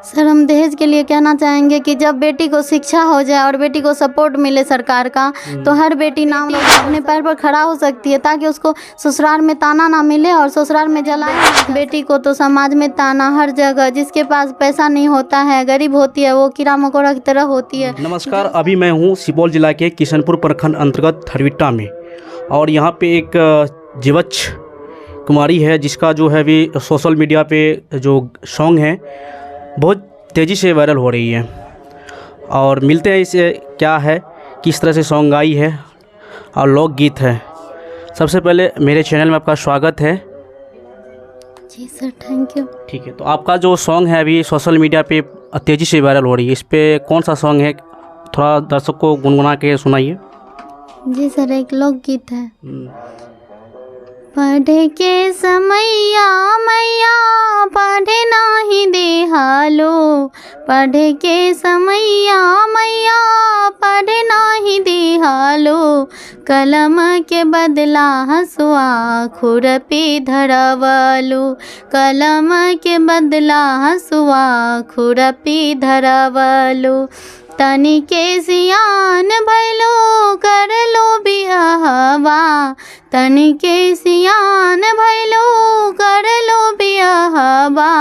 Sir, हम दहेज के लिए कहना चाहेंगे कि जब बेटी को शिक्षा हो जाए और बेटी को सपोर्ट मिले सरकार का, तो हर बेटी ना अपने पैर पर खड़ा हो सकती है, ताकि उसको ससुराल में ताना ना मिले और ससुराल में जलाए बेटी को। तो समाज में ताना हर जगह, जिसके पास पैसा नहीं होता है, गरीब होती है, वो कीड़ा मकोड़ा की तरह होती है। नमस्कार, अभी मैं हूँ सुपौल जिला के किशनपुर प्रखंड अंतर्गत थरविट्टा में, और यहाँ पे एक जीवछ कुमारी है जिसका जो है भी सोशल मीडिया पे जो सॉन्ग है बहुत तेज़ी से वायरल हो रही है। और मिलते हैं इसे क्या है, किस तरह से सॉन्ग गाई है और लोकगीत है। सबसे पहले मेरे चैनल में आपका स्वागत है। जी सर, थैंक यू। ठीक है, तो आपका जो सॉन्ग है अभी सोशल मीडिया पे तेज़ी से वायरल हो रही है, इस पर कौन सा सॉन्ग है, थोड़ा दर्शक को गुनगुना के सुनाइए। जी सर, एक लोकगीत है। पढ़े के समैया मैया पढ़े नाही देहालो, पढ़े के समैया मैया पढ़े नाही देहालो, कलम के बदला हसुआ खुरपी धरवालो, कलम के बदला हसुआ खुरपी धरवालो, तनिके सियान भैलो कर लो बियाहवा, तनिके सियान भैलो कर लो बियाहवा,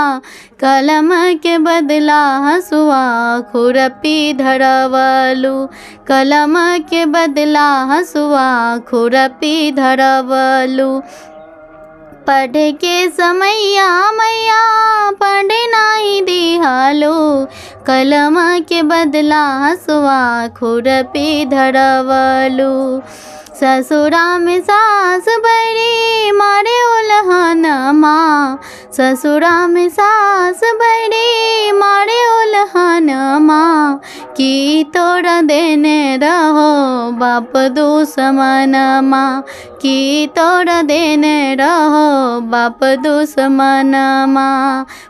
कलम के बदला हसुआ खुरपी धरवालो, कलम के बदला हसुआ खुरपी धरवालो, पढ़े के समैया मैया पढ़े नाही देहालो, कलम के बदला हसुआ खुरपी धरवालो, ससुरा में सास बड़ी मारे उल्हनमा, ससुरा में सास बड़ी मारे उल्हनमा, की तोड़ा देने रहो बाप दुश्मनमा, की तोड़ा देने रहो बाप दुश्मनमा,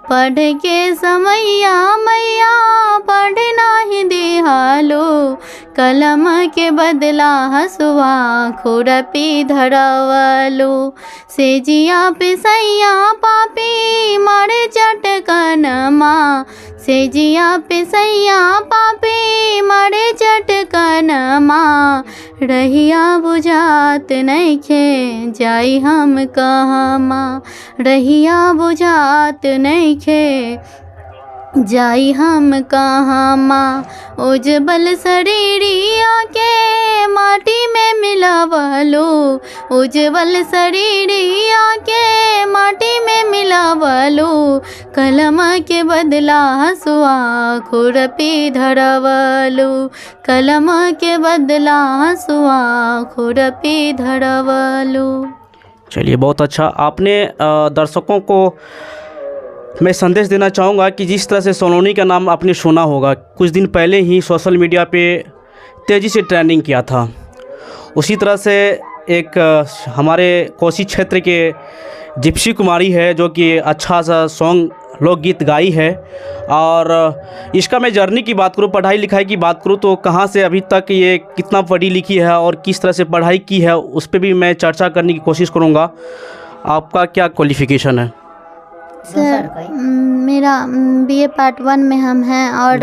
पढ़ के समैया मैया पढ़ नाही देहालो, कलम के बदला हसुआ खुरपी धरवालो, सेजिया पे सैया पापी मारे चटकनमा, सेजिया पे सैया पापी मारे चटकनमा, रहिया बुझात नइखे जाई हम कहमा, रहिया बुझात नइखे जाई हम कहमा, उजबल शरीरिया के माटी में मिलावलो, उजबल शरीरिया के माटी में मिलावलो, कलम के बदला हसुआ खुरपी धरवालो, कलम के बदला हसुआ खुरपी धरवालो। चलिए, बहुत अच्छा। आपने दर्शकों को मैं संदेश देना चाहूँगा कि जिस तरह से सोनोनी का नाम आपने सुना होगा, कुछ दिन पहले ही सोशल मीडिया पे तेज़ी से ट्रेंडिंग किया था, उसी तरह से एक हमारे कोसी क्षेत्र के जिप्सी कुमारी है जो कि अच्छा सा सॉन्ग लोकगीत गाई है। और इसका मैं जर्नी की बात करूँ, पढ़ाई लिखाई की बात करूँ, तो कहाँ से अभी तक ये कितना पढ़ी लिखी है और किस तरह से पढ़ाई की है, उस पर भी मैं चर्चा करने की कोशिश करूँगा। आपका क्या क्वालिफ़िकेशन है? सर, मेरा बीए पार्ट 1 में हम हैं और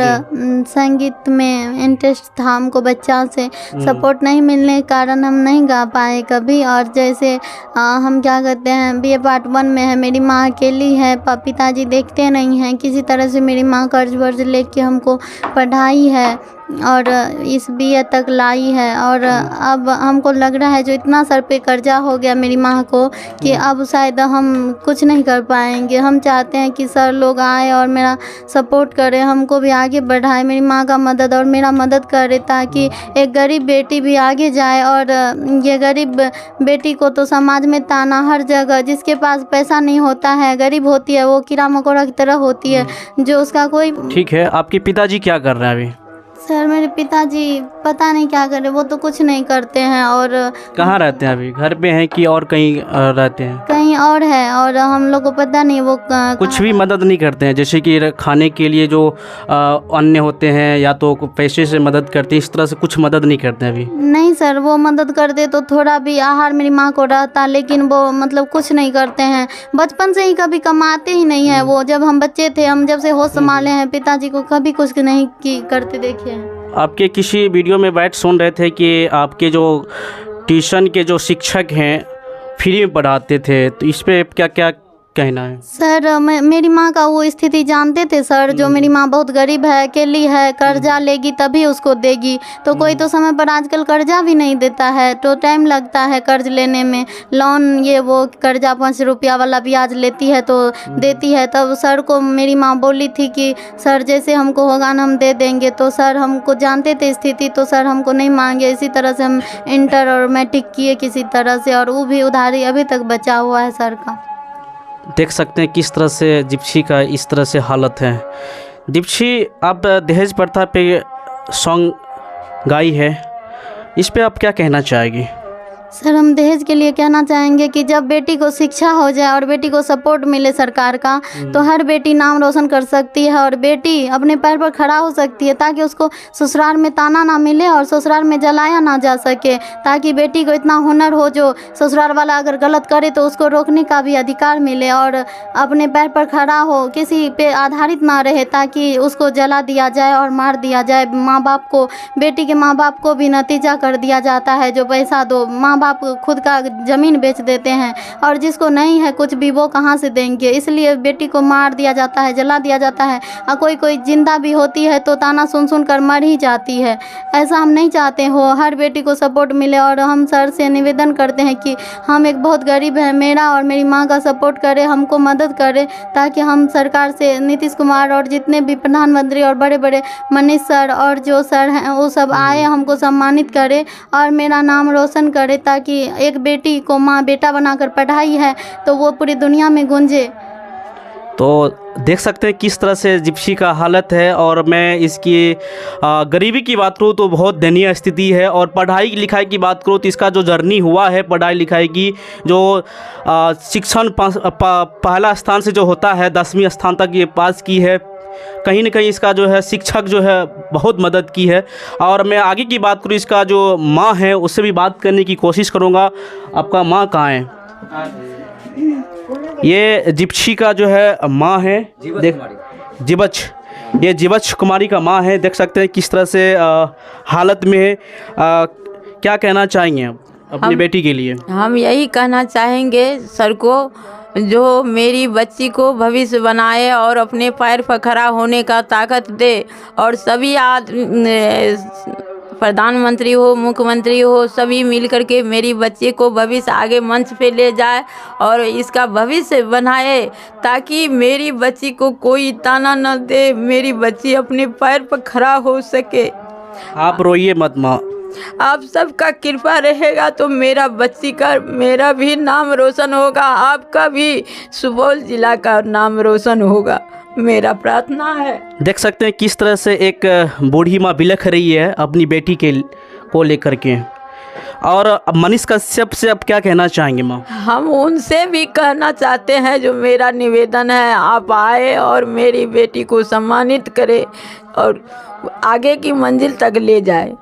संगीत में इंटरेस्ट था हमको बच्चा से, सपोर्ट नहीं मिलने के कारण हम नहीं गा पाए कभी। और जैसे हम क्या कहते हैं, बीए पार्ट 1 में है, मेरी माँ अकेली है, पिताजी देखते नहीं हैं, किसी तरह से मेरी माँ कर्ज वर्ज लेके हमको पढ़ाई है और इस बीए तक लाई है। और अब हमको लग रहा है जो इतना सर पे कर्जा हो गया मेरी माँ को कि अब शायद हम कुछ नहीं कर पाएंगे। हम चाहते हैं कि सर लोग आए और मेरा सपोर्ट करें, हमको भी आगे बढ़ाए, मेरी माँ का मदद और मेरा मदद करे, ताकि एक गरीब बेटी भी आगे जाए। और ये गरीब बेटी को तो समाज में ताना हर जगह, जिसके पास पैसा नहीं होता है, गरीब होती है, वो कीड़ा मकोड़ा की तरह होती है, जो उसका कोई। ठीक है, आपके पिताजी क्या कर रहे हैं अभी? सर मेरे पिताजी पता नहीं क्या करे, वो तो कुछ नहीं करते हैं। और कहाँ रहते हैं अभी? घर पे हैं कि और कहीं रहते हैं? कहीं और है, और हम लोग को पता नहीं वो कुछ भी मदद नहीं करते हैं? जैसे कि खाने के लिए जो अन्य होते हैं या तो पैसे से मदद करते हैं, इस तरह से कुछ मदद नहीं करते हैं अभी? नहीं सर, वो मदद कर दे तो थोड़ा भी आहार मेरी माँ को रहता, लेकिन वो मतलब कुछ नहीं करते हैं। बचपन से ही कभी कमाते ही नहीं है वो। जब हम बच्चे थे, हम जब से होश संभाले हैं, पिताजी को कभी कुछ नहीं करते देखे हैं। आपके किसी वीडियो में बैठ सुन रहे थे कि आपके जो ट्यूशन के जो शिक्षक हैं फ्री में पढ़ाते थे, तो इस पे क्या क्या कहना है? सर मेरी माँ का वो स्थिति जानते थे सर, जो मेरी माँ बहुत गरीब है, अकेली है, कर्जा लेगी तभी उसको देगी। तो कोई तो समय पर आजकल कर्जा भी नहीं देता है, तो टाइम लगता है कर्ज लेने में। लोन ये वो कर्जा 5 रुपया वाला ब्याज लेती है तो देती है। तब सर को मेरी माँ बोली थी कि सर जैसे हमको होगा ना हम दे देंगे। तो सर हमको जानते थे स्थिति, तो सर हमको नहीं मांगे। इसी तरह से हम इंटर और मैट्रिक किए किसी तरह से, और वो भी उधारी अभी तक बचा हुआ है सर का। देख सकते हैं किस तरह से जिप्सी का इस तरह से हालत है। जिप्सी, आप दहेज प्रथा पे सॉन्ग गाई है, इस पे आप क्या कहना चाहेगी? सर हम दहेज के लिए कहना चाहेंगे कि जब बेटी को शिक्षा हो जाए और बेटी को सपोर्ट मिले सरकार का, तो हर बेटी नाम रोशन कर सकती है और बेटी अपने पैर पर खड़ा हो सकती है, ताकि उसको ससुराल में ताना ना मिले और ससुराल में जलाया ना जा सके। ताकि बेटी को इतना हुनर हो, जो ससुराल वाला अगर गलत करे तो उसको रोकने का भी अधिकार मिले, और अपने पैर पर खड़ा हो, किसी पे आधारित ना रहे, ताकि उसको जला दिया जाए और मार दिया जाए। माँ बाप को, बेटी के माँ बाप को भी नतीजा कर दिया जाता है, जो पैसा दो, माँ बाप खुद का ज़मीन बेच देते हैं, और जिसको नहीं है कुछ भी वो कहाँ से देंगे। इसलिए बेटी को मार दिया जाता है, जला दिया जाता है, और कोई जिंदा भी होती है तो ताना सुन कर मर ही जाती है। ऐसा हम नहीं चाहते हो, हर बेटी को सपोर्ट मिले। और हम सर से निवेदन करते हैं कि हम एक बहुत गरीब है, मेरा और मेरी माँ का सपोर्ट करें, हमको मदद करें, ताकि हम सरकार से नीतीश कुमार और जितने भी प्रधानमंत्री और बड़े बड़े मनीष सर और जो सर हैं वो सब आए, हमको सम्मानित करें और मेरा नाम रोशन करे, ताकि एक बेटी को माँ बेटा बनाकर पढ़ाई है तो वो पूरी दुनिया में गूंजे। तो देख सकते हैं किस तरह से जिप्सी का हालत है। और मैं इसकी गरीबी की बात करूँ तो बहुत दयनीय स्थिति है, और पढ़ाई लिखाई की बात करूँ तो इसका जो जर्नी हुआ है पढ़ाई लिखाई की, जो शिक्षण पहला स्थान से जो होता है 10वीं स्थान तक ये पास की है। कहीं न कहीं इसका जो है शिक्षक जो है बहुत मदद की है। और मैं आगे की बात करूँ, इसका जो माँ है उससे भी बात करने की कोशिश करूँगा। आपका माँ कहाँ है? ये जिप्सी का जो है माँ है, जीवछ, ये जीवछ कुमारी का माँ है। देख सकते हैं किस तरह से हालत में है। क्या कहना चाहेंगे आप अपनी बेटी के लिए? हम यही कहना चाहेंगे सर को, जो मेरी बच्ची को भविष्य बनाए और अपने पैर पर खड़ा होने का ताकत दे, और सभी प्रधानमंत्री हो, मुख्यमंत्री हो, सभी मिल करके मेरी बच्ची को भविष्य आगे मंच पे ले जाए और इसका भविष्य बनाए, ताकि मेरी बच्ची को कोई ताना न दे, मेरी बच्ची अपने पैर पर खड़ा हो सके। आप रोइए मत माँ, आप सबका कृपा रहेगा तो मेरा बच्ची का, मेरा भी नाम रोशन होगा, आपका भी सुपौल जिला का नाम रोशन होगा, मेरा प्रार्थना है। देख सकते हैं किस तरह से एक बूढ़ी माँ बिलख रही है अपनी बेटी को लेकर के। और मनीष कश्यप से अब क्या कहना चाहेंगे माँ? हम उनसे भी कहना चाहते हैं, जो मेरा निवेदन है, आप आए और मेरी बेटी को सम्मानित करें और आगे की मंजिल तक ले जाए।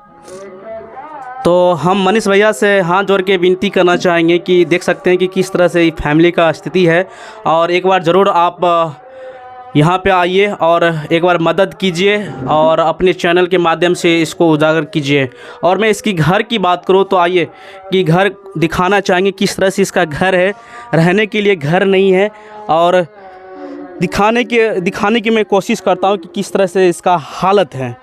तो हम मनीष भैया से हाथ जोड़ के विनती करना चाहेंगे कि देख सकते हैं कि किस तरह से फैमिली का स्थिति है, और एक बार ज़रूर आप यहाँ पे आइए और एक बार मदद कीजिए और अपने चैनल के माध्यम से इसको उजागर कीजिए। और मैं इसकी घर की बात करूँ तो आइए कि घर दिखाना चाहेंगे किस तरह से इसका घर है, रहने के लिए घर नहीं है, और दिखाने की मैं कोशिश करता हूँ कि किस तरह से इसका हालत है।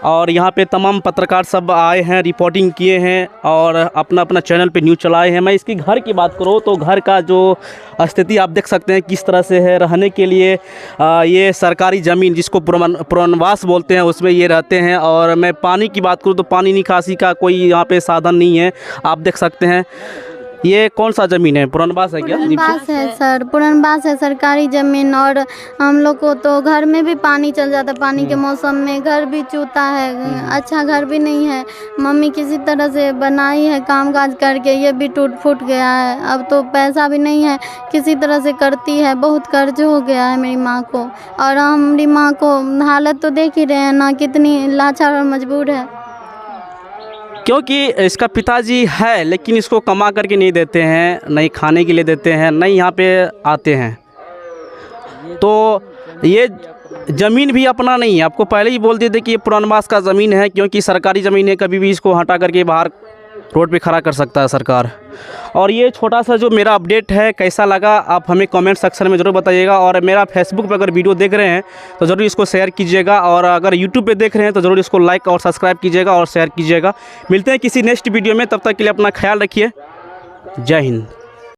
और यहाँ पे तमाम पत्रकार सब आए हैं, रिपोर्टिंग किए हैं और अपना अपना चैनल पे न्यूज़ चलाए हैं। मैं इसकी घर की बात करूँ तो घर का जो स्थिति आप देख सकते हैं किस तरह से है। रहने के लिए ये सरकारी ज़मीन जिसको पुनर्वास बोलते हैं उसमें ये रहते हैं। और मैं पानी की बात करूँ तो पानी निकासी का कोई यहाँ पे साधन नहीं है, आप देख सकते हैं। ये कौन सा ज़मीन है? पुरनबास है क्या? पुरनबास है सर, पुरनबास है सरकारी ज़मीन। और हम लोग को तो घर में भी पानी चल जाता है, पानी के मौसम में घर भी चूता है, अच्छा घर भी नहीं है। मम्मी किसी तरह से बनाई है काम काज करके, ये भी टूट फूट गया है। अब तो पैसा भी नहीं है, किसी तरह से करती है, बहुत कर्ज हो गया है मेरी माँ को। और हमारी माँ को हालत तो देख ही रहे हैं ना, कितनी लाचार और मजबूर है। क्योंकि इसका पिताजी है लेकिन इसको कमा करके नहीं देते हैं, नहीं खाने के लिए देते हैं, नहीं यहाँ पे आते हैं। तो ये ज़मीन भी अपना नहीं है। आपको पहले ही बोल दिए थे कि ये पुरनबास का ज़मीन है, क्योंकि सरकारी ज़मीन है, कभी भी इसको हटा करके बाहर रोड पे खड़ा कर सकता है सरकार। और ये छोटा सा जो मेरा अपडेट है कैसा लगा आप हमें कमेंट सेक्शन में ज़रूर बताइएगा। और मेरा फेसबुक पे अगर वीडियो देख रहे हैं तो ज़रूर इसको शेयर कीजिएगा, और अगर यूट्यूब पे देख रहे हैं तो ज़रूर इसको लाइक और सब्सक्राइब कीजिएगा और शेयर कीजिएगा। मिलते हैं किसी नेक्स्ट वीडियो में, तब तक के लिए अपना ख्याल रखिए। जय हिंद।